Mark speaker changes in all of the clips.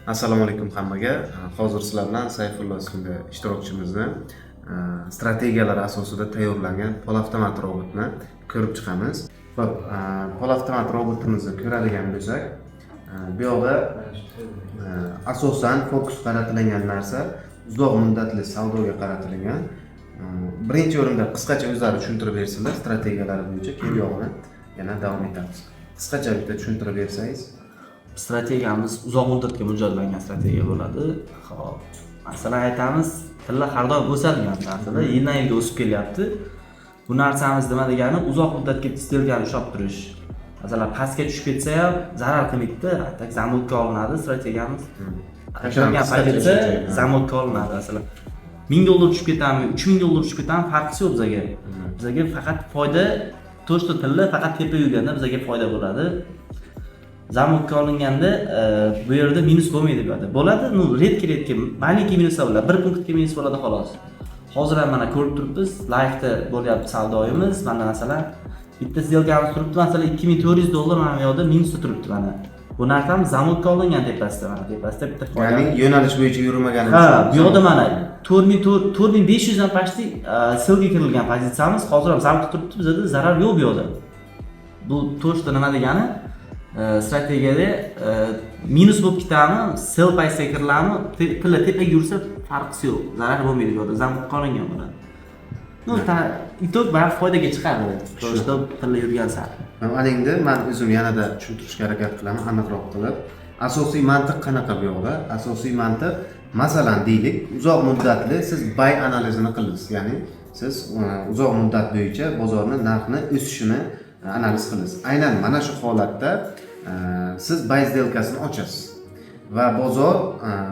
Speaker 1: Assalomu alaykum hammaga. Hozir sizlar bilan Sayfullo ismli ishtirokchimizni strategiyalar asosida tayyorlangan polavtomat robotni ko'rib chiqamiz. Xo'p, polavtomat robotimizni ko'radigan bo'lsak, bu yoqda asosan fokus qaratilgan narsa uzoq muddatli savdoga qaratilgan. Birinchi o'rinda qisqacha o'zlari tushuntirib bersinlar strategiyalari bo'yicha, keyin yo'g'ini yana davom etamiz. Qisqacha bitta tushuntirib bersangiz.
Speaker 2: Strategiyamiz uzoq muddatga mo'ljallangan strategiya bo'ladi. Xo'p, masalan aytamiz, tilla har doim o'sadigan narsalar yildan yilga o'sib kelyapti. Bu narsamiz nima degani, uzoq muddatga stelkani ushlab turish. Masalan, pastga tushib ketsa ham zarar qilmaydi, tak zamokka olinadi strategiyamiz. Qachongan paytda zamokka olinadi. Masalan, $1000 tushib ketami, $3000 tushib ketami, farqi yo'q bizga. Bizga faqat foyda, to'shta tilla faqat tepa yurganda bizga foyda bo'ladi. Zamokka olinganda bu yerda minus bo'lmaydi bu yerda. Bo'ladi, redki malinki minuslar bo'ladi. 1 punktga minus bo'ladi xolos. Hozir ham mana ko'rib turibmiz, live'da bo'lyapti savdoyimiz. Mana masalan, bitta сделкamiz turibdi, masalan $2400 mana bu yerda minusda turibdi mana. Bu narsamiz zamokka olingan tepasida, mana tepasida bitta foyda.
Speaker 1: Ya'ni yo'nalish bo'yicha yurmagan.
Speaker 2: Ha, bu yerda mana 4500 dan pastda silga kirilgan pozitsiyamiz. Hozir ham zamokka turibdi, bizda zarar yo'q bu yerda. Bu to'shda nima degani? Strategiyada minus bo'lib ketami, sell paytga kiriladimi, tilla tepaga yursa farqi yo'q, zarar bo'lmaydi bu yerda, zamokka qolingan bo'ladi. Itok baribir foydaga chiqadi. To'shda tilla yurgan sari.
Speaker 1: Ana endi men o'zim yanada tushuntirishga harakat qilaman, aniqroq qilib. Asosiy mantiq qanaqa bu yoqda? Asosiy mantiq, masalan deylik, uzoq muddatli siz buy analizini qilasiz, ya'ni siz uzoq muddat bo'yicha bozorning narxini o'sishini analiz qilasiz. Aynan mana shu holatda siz buy сделкасini ochasiz va bozor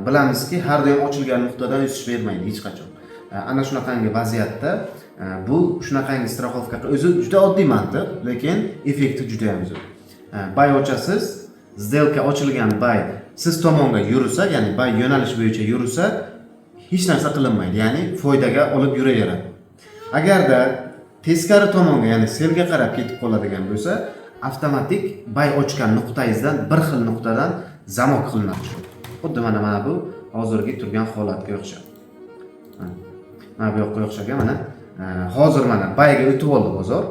Speaker 1: bilamizki, har doim ochilgan nuqtadan o'sish bermaydi hech qachon. Ana shunaqangi vaziyatda bu shunaqangi страховка o'zi juda oddiy mantiq, lekin effekti juda ham zo'r. Buy ochasiz, сделка ochilgan buy siz tomonga yursa, ya'ni buy yo'nalish bo'yicha yursa, hech narsa qilinmaydi, ya'ni foydaga olib yuraveradi. Agarda teskari tomonga, ya'ni selga qarab ketib qoladigan bo'lsa, avtomatik buy ochgan nuqtangizdan bir xil nuqtadan zamok qilinadi. Xuddi mana bu hozirgi turgan holatga o'xshab. Mana bu yoqqa o'xshagan mana hozir mana buyga o'tib oldi bozor.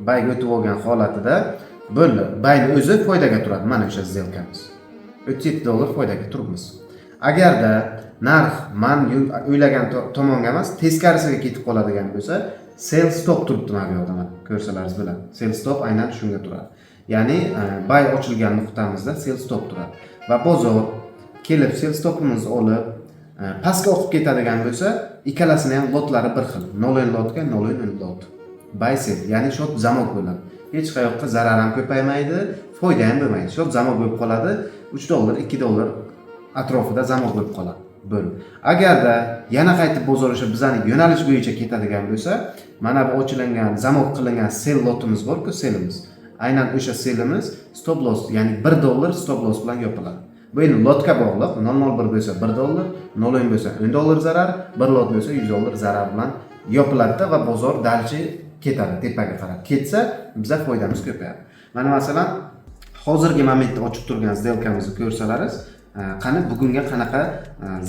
Speaker 1: Buyga o'tib olgan holatida bo'ldi. Buyning o'zi foydaga turadi. Mana o'sha сделкamiz. $37 foydaga turibmiz. Agarda narx men o'ylagan tomonga emas, teskarisiga ketib qoladigan bo'lsa, sell stop turibdi mana bu yerda, ko'rsalaringiz bilan. Sell stop aynan shunga turadi. Ya'ni buy ochilgan nuqtamizda sell stop turadi. Va bozor kelib sell stopimizni olib pastga oqib ketadigan bo'lsa, ikkalasini ham lotlari bir xil. 0 lotga 0 lot. Buy sell, ya'ni short zamok bo'ladi. Hech qayoqqa zarar ham ko'paymaydi, foyda ham bo'lmaydi. Short zamok bo'lib qoladi. $3, $2 atrofida zamok bo'lib qoladi. Bo'lib. Agarda yana qaytib bozor o'sha bizning yo'nalish bo'yicha ketadigan bo'lsa, mana bu ochilingan, zamok qilingan sell lotimiz bor-ku, sellimiz. Aynan o'sha sellimiz stop loss, ya'ni $1 stop loss bilan yopiladi. Bu endi lotga bog'liq. 0.01 bo'lsa $1, 0.10 bo'lsa $10 zarar, 1 lot bo'lsa $100 zarar bilan yopiladi va bozor dalchi ketadi, tepaga qarab. Ketsa, bizga foydamiz ko'payadi. Mana masalan, hozirgi momentda ochib turgan сделкamizni ko'rsalaringiz, qani bugunga qanaqa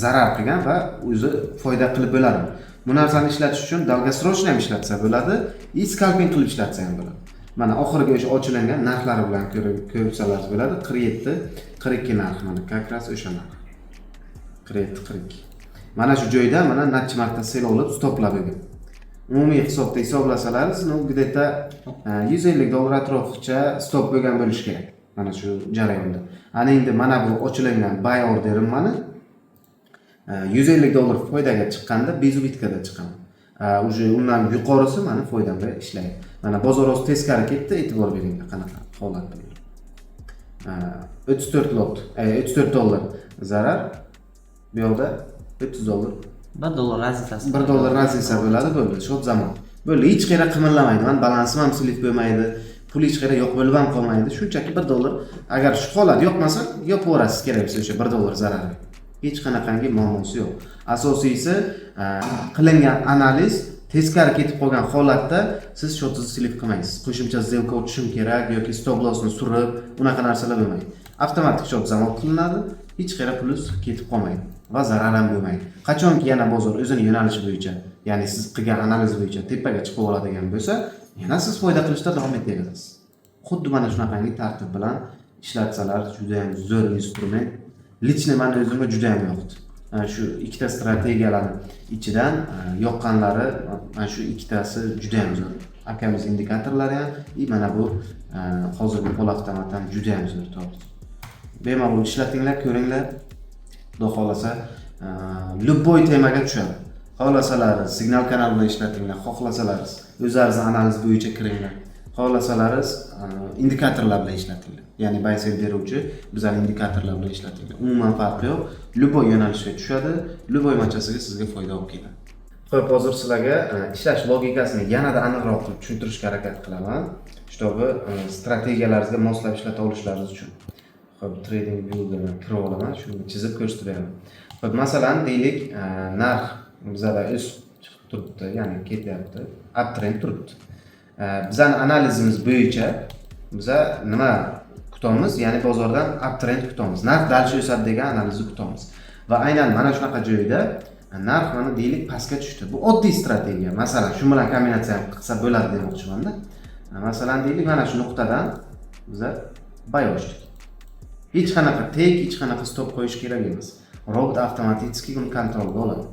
Speaker 1: zarar qilgan va o'zi foyda qilib bo'ladi. Bu narsani ishlatish uchun долгосрочно ham ishlatsa bo'ladi, и scalping qilib ishlatsa ham bo'ladi. Mana oxirgi o'sha ochilingan narxlari bilan ko'rsalaringiz bo'ladi. 47, 42 narx mana, kakras o'sha narx. 47, 42. Mana shu joyda mana necha marta sell olib stoplab qo'ygan. Umumiy hisobda hisoblasalaringiz, где-то $150 atroficha stop bo'lgan bo'lishi kerak. Mana shu jarayonda. Ana endi mana bu ochilingan buy orderim mana $150 foydaga chiqqanda bezubitkada chiqqan. Uje undan yuqorisi mana foydamda ishlaydi. Mana bozor o'zi teskari ketdi, e'tibor bering qanaqa holatda. 34 lot, $34 zarar. Bu yoqda $30.
Speaker 2: $1 razilasi.
Speaker 1: $1 razilasi bo'ladi, bo'ldi. Short zamon. Bo'ldi, hech qayerga qimirlamaydi. Men balansim ham silib qo'ymaydi. Pul hech qayerga yo'q bo'lib ham qolmaydi. Shunchaki $1. Agar shu holat yo'qmasa, yopaverasiz kerak bo'lsa o'sha $1 zarari. Hech qanaqangi muammosi yo'q. Asosiysi qilingan analiz teskari ketib qolgan holatda siz shortingizni silib qilmaysiz. Qo'shimcha сделка o'tishim kerak yoki stop lossni surib, unaqa narsalar bo'lmaydi. Avtomatik short zamok qilinadi. hech qayerga pulus ketib qolmaydi va zarar ham bo'lmaydi. Qachonki yana bozor o'zini yo'nalishi bo'yicha, ya'ni siz qilgan analiz bo'yicha tepaga chiqib oladigan bo'lsa, yana siz foyda qilishda davom etaverasiz. Xuddi mana shunaqangi tartib bilan ishlatsalar juda ham zo'r instrument. Lichni meni o'zimga juda ham yoqdi. Shu ikkita strategiyalarning ichidan yoqqanlari mana shu ikkitasi juda ham zo'r. Akamiz indikatorlari ham, mana bu hozirgi qo'l-avtomat ham juda ham zo'r to'g'ri. Bemalol ishlatinglar, ko'ringlar. Xudo xolasa, любой temaga tushadi. Xohlasalaringiz signal kanal bilan ishlatinglar, xohlasalaringiz o'zlaringiz analiz bo'yicha kiringlar. Xohlasalaringiz indikatorlar bilan ishlatinglar. Ya'ni buy sell beruvchi bizning indikatorlar bilan ishlatinglar. Umuman farqi yo'q. Любой yo'nalishga tushadi, любой machasiga sizga foyda olib keladi. Xo'p, hozir sizlarga ishlash logikasini yanada aniqroq qilib tushuntirishga harakat qilaman. Shtobi strategiyalaringizga moslab ishlata olishlaringiz uchun. Xo'p, trading viewga kirib olaman, shuni chizib ko'rsatib beraman. Xo'p, masalan, deylik, narx bizada o'sib chiqib turibdi, ya'ni ketyapti, uptrend turibdi. Bizning analizimiz bo'yicha biz nima kutamiz? Ya'ni bozordan uptrend kutamiz. Narx dalish o'sadi degan analizni kutamiz. Va aynan mana shunaqa joyda narx mana deylik pastga tushdi. Bu oddiy strategiya. Masalan, shu bilan kombinatsiya qilsa bo'ladi demoqchiman-da. Masalan, deylik mana shu nuqtadan biz buy ochdik. Hech qanaqa tek, hech qanaqa stop qo'yish kerak emas. Robot avtomatik uni kontrolga oladi.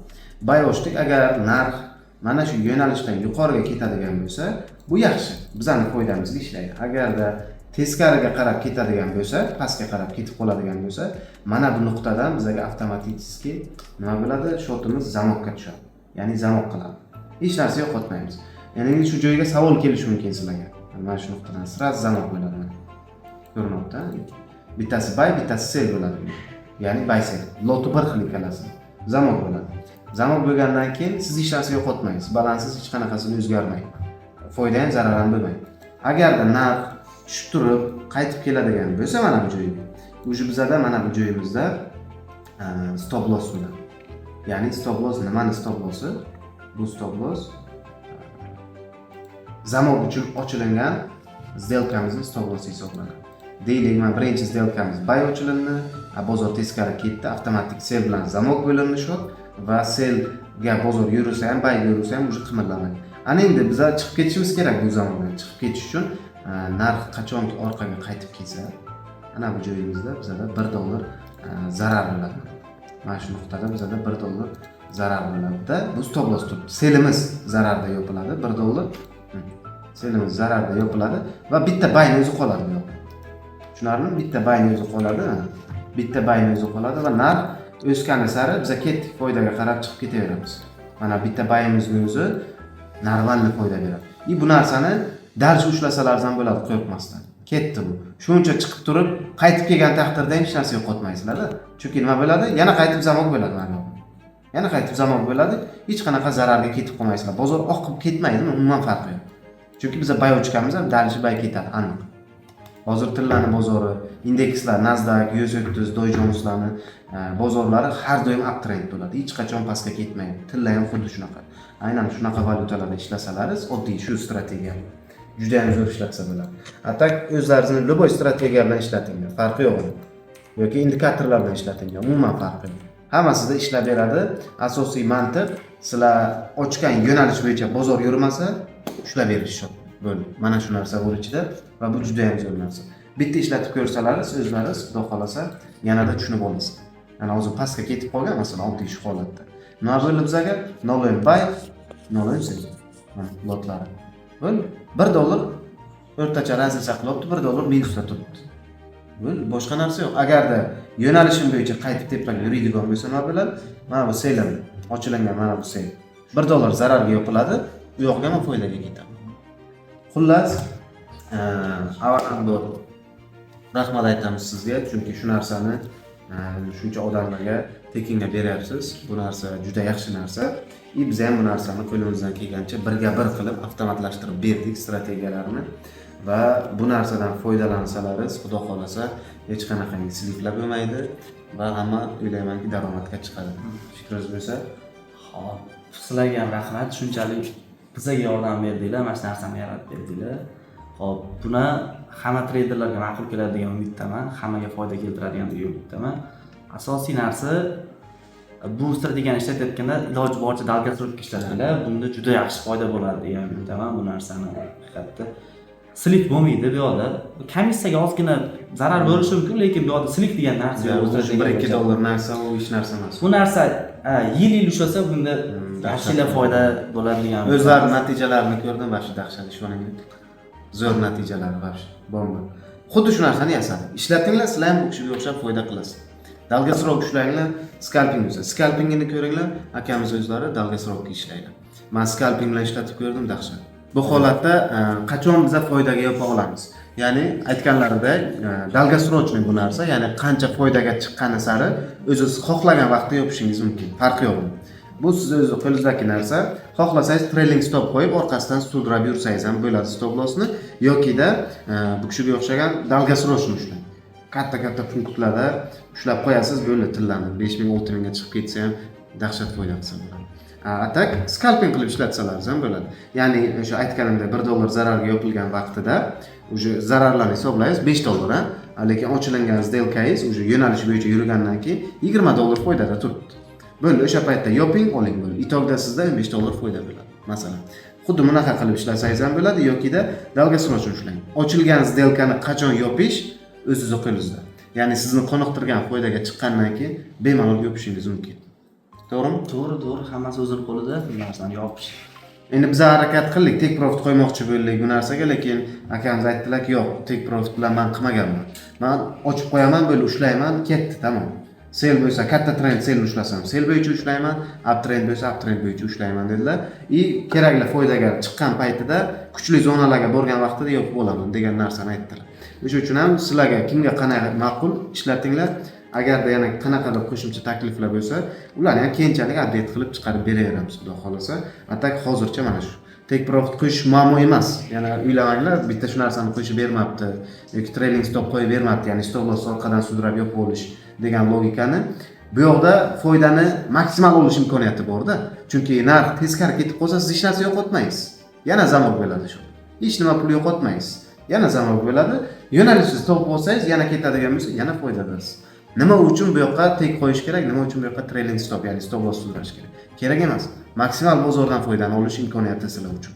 Speaker 1: Buy ochdik, agar narx mana shu yo'nalishdan yuqoriga ketadigan bo'lsa, bu yaxshi. Bizning foydamizga ishlaydi. Agarda teskariga qarab ketadigan bo'lsa, pastga qarab ketib qoladigan bo'lsa, mana bu nuqtadan bizga avtomatik nima bo'ladi? Shotimiz zamokka tushadi. Ya'ni zamok qiladi. Hech narsa yo'qotmaymiz. Ya'ni shu joyga savol kelishi mumkin sizlarga. Mana shu nuqtadan sirasi zamok bo'ladi. Ko'rinyapti. Bittasi buy, bittasi sell bo'ladi. Ya'ni buy sell. Loti bir xil ikkalasi. Zamok bo'ladi. Zamok bo'lgandan keyin siz hech narsa yo'qotmaysiz. Balansiz hech qanaqasini o'zgarmaydi. Foyda ham zarar ham bo'lmaydi. Agarda narx tushib turib qaytib keladigan bo'lsa mana bu joyga. O'sha bizada mana bu joyimizda stop loss bo'ladi. Ya'ni stop loss nimani stop lossi? Bu stop loss zamok uchun ochilingan сделкамizning stop lossi hisoblanadi. Deylik, mana birinchi сделкamiz buy ochilindi, bozor teskari ketdi, avtomatik sell bilan zamok bo'lindi shot va sell ga bozor yursa ham, buy yursa ham o'sha qimirlamaydi. Ana endi biz chiqib ketishimiz kerak bu zamondan. Chiqib ketish uchun narx qachonki orqaga qaytib kelsa, ana bu joyimizda bizda $1 zarar bo'ladi. Mana shu nuqtada bizda $1 zarar bo'ladi-da, bu stop loss turibdi. Selimiz zararda yopiladi, $1. Selimiz zararda yopiladi va bitta buy o'zi qoladi bu yoqda. Tushunarlimi? Bitta buy o'zi qoladi. Bitta buy o'zi qoladi va narx o'sgani sari biz ketdik, foydaga qarab chiqib ketaveramiz. Mana bitta buyimizning o'zi normalniy foyda beradi. Bu narsani dalish ushlasalar ham bo'ladi, qo'rqmasdan. Ketdi bu. Shuncha chiqib turib, qaytib kelgan taqdirda hech narsa yo'qotmaysizlar-da. Chunki nima bo'ladi? Yana qaytib zamok bo'ladi mana. Yana qaytib zamok bo'ladi, hech qanaqa zararga ketib qolmaysizlar. Bozor oqib ketmaydimi? Umuman farqi yo'q. Chunki biz buy ochganmiz ham dalish buy ketadi, aniq. Hozir tillarning bozori, indekslar, Nasdaq, US30, Dow Joneslarning bozorlari har doim uptrend bo'ladi. Hech qachon pastga ketmaydi. Tillar ham xuddi shunaqa. Aynan shunaqa valyutalarda ishlasalaringiz, oddiy shu strategiya juda ham zo'r ishlatsa bo'ladi. Atak o'zlaringizni любой strategiya bilan ishlatinglar, farqi yo'q. Yoki indikatorlar bilan ishlatinglar, umuman farqi yo'q. Hammasida ishlab beradi. Asosiy mantiq sizlar ochgan yo'nalish bo'yicha bozor yurmasa, ushlab berish shart. Bo'ldi. Mana shu narsa bor ichida va bu juda ham zo'r narsa. Bitta ishlatib ko'rsalaringiz, o'zlaringiz xudo xolasa yanada tushunib olasiz. Mana hozir pastga ketib qolgan, masalan, oddiy shu holatda. Nima bo'ldi bizga? 0 buy, 0 sell. Mana lotlari. Bo'ldi. $1 o'rtacha razilcha qilibdi, $1 minusda turibdi. Bo'ldi. Boshqa narsa yo'q. Agarda yo'nalishim bo'yicha qaytib tepaga yuradigan bo'lsa nima bo'ladi? Mana bu sellim ochilingan, mana bu sell. $1 zararga yopiladi, u yoqqa ham foydaga ketadi. Xullas, avvalambor rahmat aytamiz sizga, chunki shu narsani shuncha odamlarga tekinga beryapsiz. Bu narsa juda yaxshi narsa. Biz ham bu narsani qo'limizdan kelgancha birga bir qilib avtomatlashtirib berdik strategiyalarini va bu narsadan foydalansalaringiz, xudo xolasa, hech qanaqangi sliplar bo'lmaydi va hamma o'ylaymanki daromadga chiqadi. Fikringiz bo'lsa,
Speaker 2: xo'p, sizlarga ham rahmat, shunchalik bizga yordam berdinglar, mana shu narsani yaratib berdinglar. Xo'p, buni hamma treyderlarga ma'qul keladigan umiddaman, hammaga foyda keltiradigan umiddaman. asosiy narsa bu strategiyani ishlatayotganda iloji boricha dalgasroqqa ishlatinglar. Bunda juda yaxshi foyda bo'ladi degan umiddaman bu narsani haqiqatda. Silik bo'lmaydi bu yoqda. Komissiyaga ozgina zarar bo'lishi mumkin, lekin bu yoqda silik degan narsa yo'q.
Speaker 1: O'zi 1-2 dollar narsa, u hech narsa emas.
Speaker 2: Bu narsa yil ushlasa bunda yaxshilab foyda bo'ladi degan.
Speaker 1: O'zlari natijalarini ko'rdim, va shu dahshat ishoninglar. Zo'r natijalari var. Bomba. Xuddi shu narsani yasadi. Ishlatinglar, sizlar ham bu kishiga o'xshab foyda qilasiz. Dalgasroq ishlanglar, skalping bo'lsa. Skalpingini ko'ringlar, akamiz o'zlari dalgasroqga ishlaydi. Men skalping bilan ishlatib ko'rdim, dahshat. Bu holatda qachon biz foydaga yopa olamiz? Ya'ni aytganlaridek, dalgasrochniy bu narsa, ya'ni qancha foydaga chiqqani sari o'zingiz xohlagan vaqtda yopishingiz mumkin. Farqi yo'q. Bu siz o'z qo'lingizdagi narsa. Xohlasangiz trailing stop qo'yib, orqasidan sudrab yursangiz ham bo'ladi stop lossni, yoki-da bu kishiga o'xshagan dalgasrochni ushlang. Katta punktlarda ushlab qo'yasiz, bo'ldi tillanib 5000-6000 ga chiqib ketsa ham dahshat foyda qilsa bo'ladi. Atak skalping qilib ishlatsalar ham bo'ladi. Ya'ni o'sha aytganimdek 1 dollar zararga yopilgan vaqtida o'sha zararlarni hisoblaysiz 5 dollar, lekin ochilingan сделканgiz o'sha yo'nalish bo'yicha yurgandan keyin 20 dollar foydada turibdi. Bo'ldi, o'sha paytda yoping, oling bo'ldi. Itog'da sizda 15 dollar foyda bo'ladi. Masalan, xuddi bunaqa qilib ishlasangiz ham bo'ladi yoki-da dalgasrochni ushlang. Ochilgan сделканы qachon yopish o'zingiz qo'lingizda. Ya'ni sizni qoniqtirgan foydaga chiqqandan keyin bemalol yopishingiz mumkin. To'g'rimi?
Speaker 2: To'g'ri, hammasi o'zining qo'lida bu narsani yopish.
Speaker 1: Endi biz harakat qildik, take profit qo'ymoqchi bo'ldik bu narsaga, lekin akamiz aytdilar-ki, yo'q, take profit bilan men qilmaganman. Men ochib qo'yaman, bo'lib ushlayman, ketdi, tamom. Sel bo'lsa, katta trend selni ushlasam, sel bo'yicha ushlayman, uptrend bo'lsa, uptrend bo'yicha ushlayman dedilar. Kerakli foydaga chiqqan paytida, kuchli zonalarga borgan vaqtida yo'q bo'laman degan narsani aytdilar. O'sha uchun ham sizlarga kimga qanaqa ma'qul ishlatinglar. Agarda yana qanaqadir qo'shimcha takliflar bo'lsa, ularni ham keyinchalik update qilib chiqarib beraveramiz, xudo xolasa. Atak hozircha mana shu. Take profit qo'yish muammo emas. Yana uylamanglar, bitta shu narsani qo'yishib bermabdi yoki trailing stop qo'yib bermabdi, ya'ni stop loss orqadan sudrab yopib olish degan logikani. Bu yoqda foydani maksimal olish imkoniyati bor-da. Chunki narx teskari ketib qolsa, siz hech narsa yo'qotmaysiz. Yana zamon bo'ladi shu. Hech nima pul yo'qotmaysiz. Yana zamon bo'ladi. Yo'nalishingizni topib olsangiz, yana ketadigan bo'lsa, yana foydadasiz. Nima uchun bu yoqqa tek qo'yish kerak? Nima uchun bu yoqqa trailing stop, ya'ni stop loss sudrash kerak? Kerak emas. Maksimal bozordan foydani olish imkoniyati sizlar uchun.